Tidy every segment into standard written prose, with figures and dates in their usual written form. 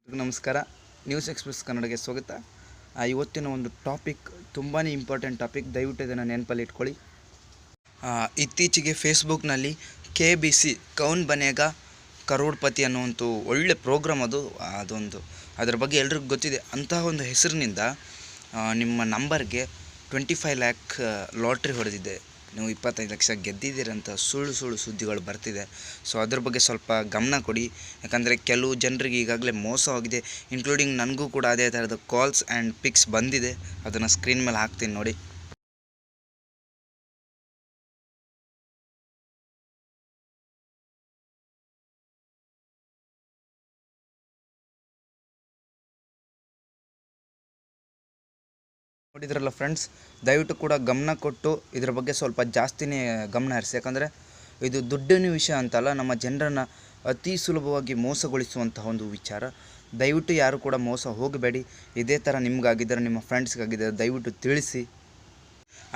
ನಮಸ್ಕಾರ. News express ಕನ್ನಡಕ್ಕೆ ಸ್ವಾಗತ. ಇವತ್ತಿನ ಒಂದು ಟಾಪಿಕ್ ತುಂಬಾ ಇಂಪಾರ್ಟೆಂಟ್ ಟಾಪಿಕ್, ದಯವಿಟ್ಟು ಇದನ್ನು ನೆನಪಲ್ಲಿ ಇಟ್ಕೊಳ್ಳಿ. ಇತ್ತೀಚೆಗೆ ಫೇಸ್ಬುಕ್ನಲ್ಲಿ KBC ಕೌನ್ ಬನೇಗಾ ಕರೋಡ್ಪತಿ ಅನ್ನುವಂಥ ಒಳ್ಳೆ ಪ್ರೋಗ್ರಾಮ್ ಅದರ ಬಗ್ಗೆ ಎಲ್ರಿಗೂ ಗೊತ್ತಿದೆ. ಅಂತಹ ಒಂದು ಹೆಸರಿನಿಂದ ನಿಮ್ಮ ನಂಬರ್ಗೆ 25 ಲ್ಯಾಕ್ ಲಾಟ್ರಿ ಹೊಡೆದಿದೆ, ನೀವು 25 ಲಕ್ಷ ಗೆದ್ದಿದ್ದೀರಂತ ಸುಳ್ಳು ಸುದ್ದಿಗಳು ಬರ್ತಿದೆ. ಸೊ ಅದ್ರ ಬಗ್ಗೆ ಸ್ವಲ್ಪ ಗಮನ ಕೊಡಿ, ಯಾಕಂದರೆ ಕೆಲವು ಜನರಿಗೆ ಈಗಾಗಲೇ ಮೋಸವಾಗಿದೆ. ಇನ್ಕ್ಲೂಡಿಂಗ್ ನನಗೂ ಕೂಡ ಅದೇ ಥರದ ಕಾಲ್ಸ್ ಆ್ಯಂಡ್ ಪಿಕ್ಸ್ ಬಂದಿದೆ. ಅದನ್ನು ಸ್ಕ್ರೀನ್ ಮೇಲೆ ಹಾಕ್ತೀನಿ ನೋಡಿ. ನೋಡಿದ್ರಲ್ಲ ಫ್ರೆಂಡ್ಸ್, ದಯವಿಟ್ಟು ಕೂಡ ಗಮನ ಕೊಟ್ಟು ಇದರ ಬಗ್ಗೆ ಸ್ವಲ್ಪ ಜಾಸ್ತಿನೇ ಗಮನ ಹರಿಸಿ. ಯಾಕಂದರೆ ಇದು ದುಡ್ಡಿನ ವಿಷಯ ಅಂತಲ್ಲ, ನಮ್ಮ ಜನರನ್ನು ಅತಿ ಸುಲಭವಾಗಿ ಮೋಸಗೊಳಿಸುವಂತಹ ಒಂದು ವಿಚಾರ. ದಯವಿಟ್ಟು ಯಾರು ಕೂಡ ಮೋಸ ಹೋಗಬೇಡಿ. ಇದೇ ಥರ ನಿಮಗಾಗಿದ್ದರೆ, ನಿಮ್ಮ ಫ್ರೆಂಡ್ಸ್ಗಾಗಿದ್ದರೆ ದಯವಿಟ್ಟು ತಿಳಿಸಿ.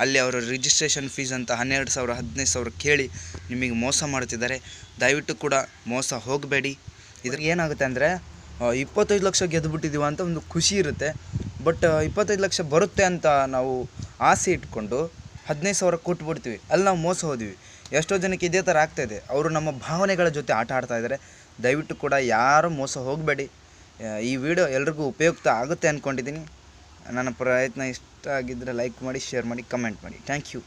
ಅಲ್ಲಿ ಅವರ ರಿಜಿಸ್ಟ್ರೇಷನ್ ಫೀಸ್ ಅಂತ 12,000 15,000 ಕೇಳಿ ನಿಮಗೆ ಮೋಸ ಮಾಡ್ತಿದ್ದಾರೆ. ದಯವಿಟ್ಟು ಕೂಡ ಮೋಸ ಹೋಗಬೇಡಿ. ಇದ್ರಿಗೆ ಏನಾಗುತ್ತೆ ಅಂದರೆ 25 ಲಕ್ಷ ಗೆದ್ದುಬಿಟ್ಟಿದ್ದೀವಿ ಅಂತ ಒಂದು ಖುಷಿ ಇರುತ್ತೆ. ಬಟ್ 25 ಲಕ್ಷ ಬರುತ್ತೆ ಅಂತ ನಾವು ಆಸೆ ಇಟ್ಕೊಂಡು 15,000 ಕೊಟ್ಬಿಡ್ತೀವಿ. ಅಲ್ಲಿ ನಾವು ಮೋಸ ಹೋದ್ವಿ. ಎಷ್ಟೋ ಜನಕ್ಕೆ ಇದೇ ಥರ ಆಗ್ತಾಯಿದೆ. ಅವರು ನಮ್ಮ ಭಾವನೆಗಳ ಜೊತೆ ಆಟ ಆಡ್ತಾಯಿದ್ದಾರೆ. ದಯವಿಟ್ಟು ಕೂಡ ಯಾರೂ ಮೋಸ ಹೋಗಬೇಡಿ. ಈ ವಿಡಿಯೋ ಎಲ್ರಿಗೂ ಉಪಯುಕ್ತ ಆಗುತ್ತೆ ಅಂದ್ಕೊಂಡಿದ್ದೀನಿ. ನನ್ನ ಪ್ರಯತ್ನ ಇಷ್ಟ ಆಗಿದ್ದರೆ ಲೈಕ್ ಮಾಡಿ, ಶೇರ್ ಮಾಡಿ, ಕಮೆಂಟ್ ಮಾಡಿ. Thank you.